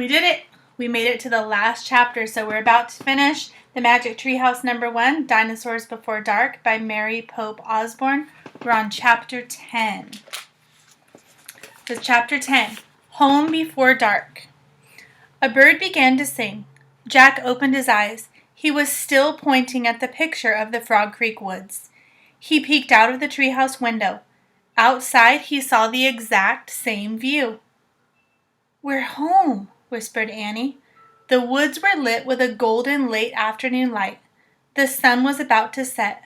We did it! We made it to the last chapter, so we're about to finish The Magic Treehouse #1, Dinosaurs Before Dark by Mary Pope Osborne. We're on Chapter 10. So Chapter 10, Home Before Dark. A bird began to sing. Jack opened his eyes. He was still pointing at the picture of the Frog Creek woods. He peeked out of the treehouse window. Outside, he saw the exact same view. "We're home," whispered Annie. The woods were lit with a golden late afternoon light. The sun was about to set.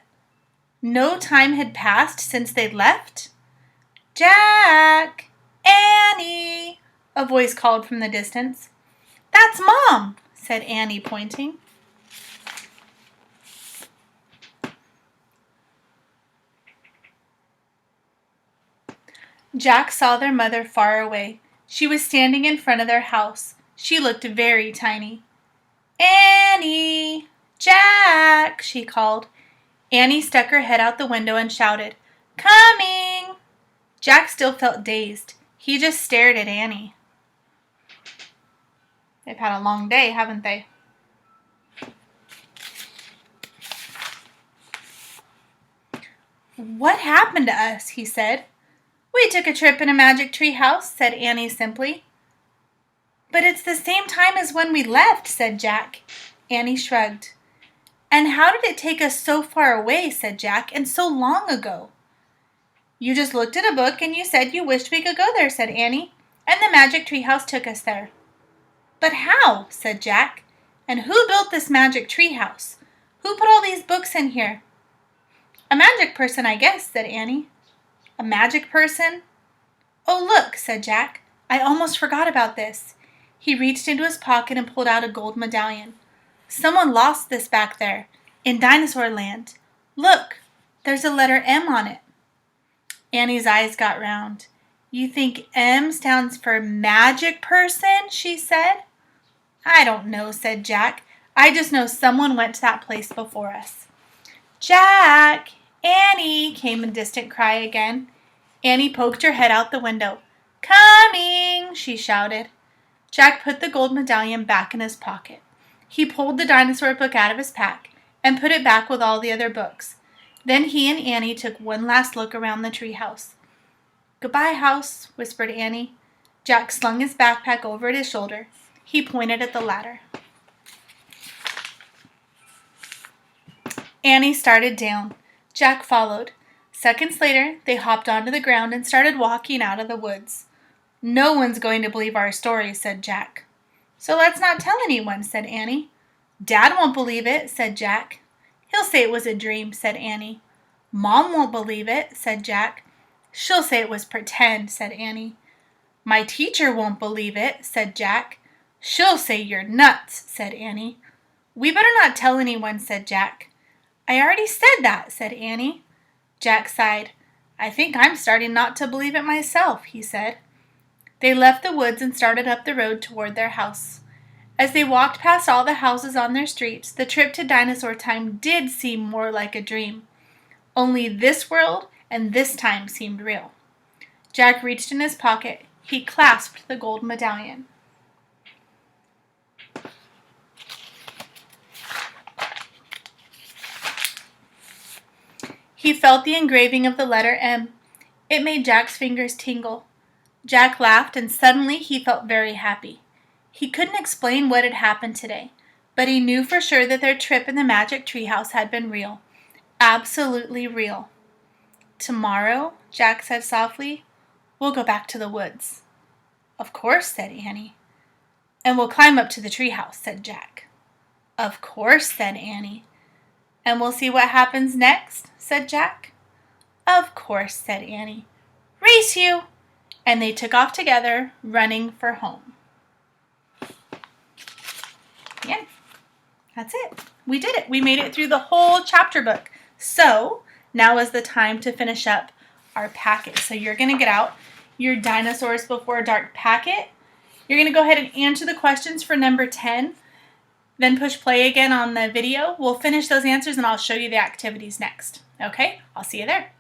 No time had passed since they'd left. "Jack! Annie!" a voice called from the distance. "That's Mom," said Annie, pointing. Jack saw their mother far away. She was standing in front of their house. She looked very tiny. "Annie! Jack!" she called. Annie stuck her head out the window and shouted, "Coming!" Jack still felt dazed. He just stared at Annie. They've had a long day, haven't they? "What happened to us?" he said. "We took a trip in a magic tree house," said Annie simply. "But it's the same time as when we left," said Jack. Annie shrugged. "And how did it take us so far away," said Jack, "and so long ago?" "You just looked at a book and you said you wished we could go there," said Annie. "And the magic tree house took us there." "But how?" said Jack. "And who built this magic tree house? Who put all these books in here?" "A magic person, I guess," said Annie. "A magic person?" "Oh, look," said Jack. "I almost forgot about this." He reached into his pocket and pulled out a gold medallion. "Someone lost this back there, in Dinosaur Land. Look, there's a letter M on it." Annie's eyes got round. "You think M stands for magic person?" she said. "I don't know," said Jack. "I just know someone went to that place before us." "Jack! Annie!" came a distant cry again. Annie poked her head out the window. "Coming!" she shouted. Jack put the gold medallion back in his pocket. He pulled the dinosaur book out of his pack and put it back with all the other books. Then he and Annie took one last look around the treehouse. "Goodbye, house," whispered Annie. Jack slung his backpack over at his shoulder. He pointed at the ladder. Annie started down. Jack followed. Seconds later, they hopped onto the ground and started walking out of the woods. "No one's going to believe our story," said Jack. "So let's not tell anyone," said Annie. "Dad won't believe it," said Jack. "He'll say it was a dream," said Annie. "Mom won't believe it," said Jack. "She'll say it was pretend," said Annie. "My teacher won't believe it," said Jack. "She'll say you're nuts," said Annie. "We better not tell anyone," said Jack. "I already said that," said Annie. Jack sighed. "I think I'm starting not to believe it myself," he said. They left the woods and started up the road toward their house. As they walked past all the houses on their streets, the trip to Dinosaur Time did seem more like a dream. Only this world and this time seemed real. Jack reached in his pocket. He clasped the gold medallion. He felt the engraving of the letter M. It made Jack's fingers tingle. Jack laughed, and suddenly he felt very happy. He couldn't explain what had happened today, but he knew for sure that their trip in the magic treehouse had been real. Absolutely real. "Tomorrow," Jack said softly, "we'll go back to the woods." "Of course," said Annie. "And we'll climb up to the treehouse," said Jack. "Of course," said Annie. "And we'll see what happens next," said Jack. "Of course," said Annie. "Race you!" And they took off together, running for home. Yeah, that's it. We did it. We made it through the whole chapter book. So now is the time to finish up our packet. So you're going to get out your Dinosaurs Before Dark packet. You're going to go ahead and answer the questions for number 10. Then push play again on the video. We'll finish those answers and I'll show you the activities next. Okay, I'll see you there.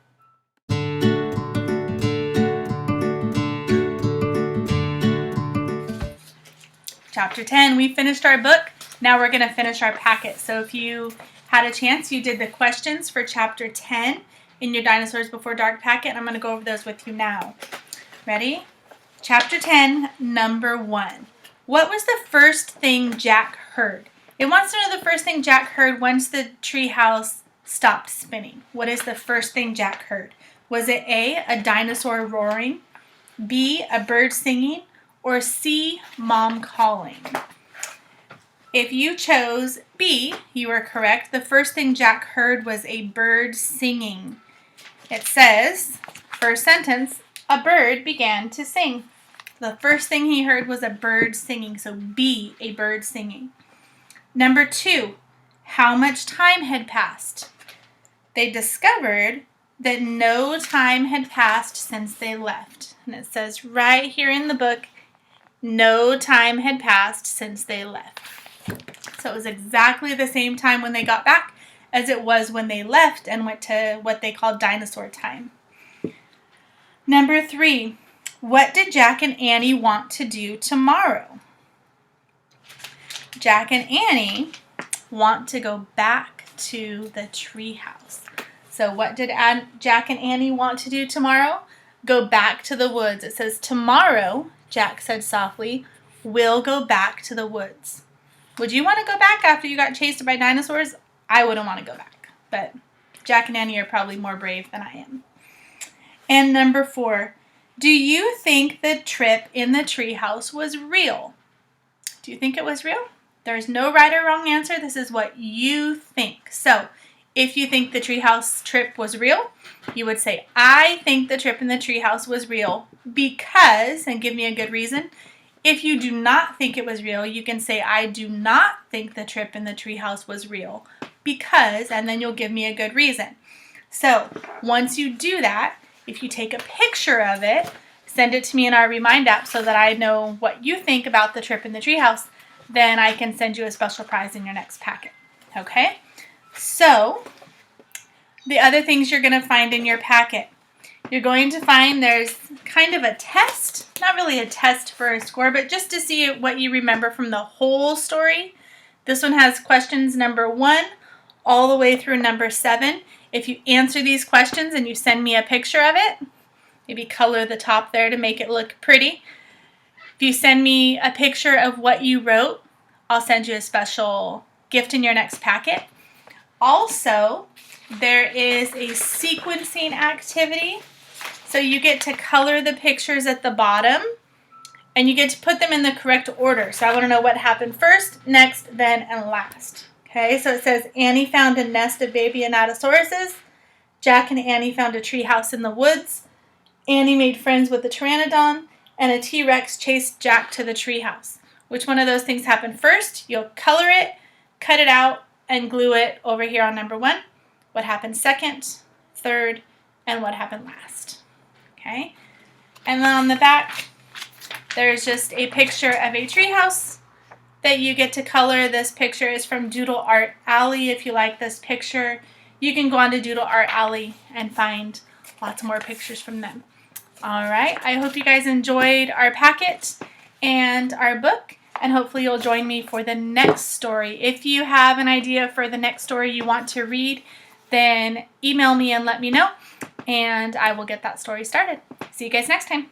Chapter 10, we finished our book. Now we're going to finish our packet. So if you had a chance, you did the questions for Chapter 10 in your Dinosaurs Before Dark packet. I'm going to go over those with you now. Ready? Chapter 10, number 1. What was the first thing Jack heard? It wants to know the first thing Jack heard once the treehouse stopped spinning. What is the first thing Jack heard? Was it A, a dinosaur roaring, B, a bird singing, or C, mom calling? If you chose B, you were correct. The first thing Jack heard was a bird singing. It says, first sentence, a bird began to sing. The first thing he heard was a bird singing, so B, a bird singing. Number 2, how much time had passed? They discovered that no time had passed since they left. And it says right here in the book, no time had passed since they left. So it was exactly the same time when they got back as it was when they left and went to what they call dinosaur time. Number 3, what did Jack and Annie want to do tomorrow? Jack and Annie want to go back to the treehouse. So what did Jack and Annie want to do tomorrow? Go back to the woods. It says, tomorrow, Jack said softly, we'll go back to the woods. Would you want to go back after you got chased by dinosaurs? I wouldn't want to go back, but Jack and Annie are probably more brave than I am. And number 4, do you think the trip in the treehouse was real? Do you think it was real? There's no right or wrong answer. This is what you think. So if you think the treehouse trip was real, you would say, I think the trip in the treehouse was real because, and give me a good reason. If you do not think it was real, you can say, I do not think the trip in the treehouse was real because, and then you'll give me a good reason. So once you do that, if you take a picture of it, send it to me in our Remind app so that I know what you think about the trip in the treehouse, then I can send you a special prize in your next packet. Okay? So, the other things you're going to find in your packet. You're going to find there's kind of a test, not really a test for a score, but just to see what you remember from the whole story. This one has questions number 1 all the way through number 7. If you answer these questions and you send me a picture of it, maybe color the top there to make it look pretty. If you send me a picture of what you wrote, I'll send you a special gift in your next packet. Also, there is a sequencing activity. So you get to color the pictures at the bottom and you get to put them in the correct order. So I want to know what happened first, next, then, and last. Okay, so it says Annie found a nest of baby Ananosauruses. Jack and Annie found a tree house in the woods. Annie made friends with a pteranodon, and a T-Rex chased Jack to the treehouse. Which one of those things happened first? You'll color it, cut it out, and glue it over here on number 1. What happened second, third, and what happened last. Okay? And then on the back, there's just a picture of a treehouse that you get to color. This picture is from Doodle Art Alley. If you like this picture, you can go on to Doodle Art Alley and find lots more pictures from them. All right, I hope you guys enjoyed our packet and our book, and hopefully you'll join me for the next story. If you have an idea for the next story you want to read, then email me and let me know, and I will get that story started. See you guys next time.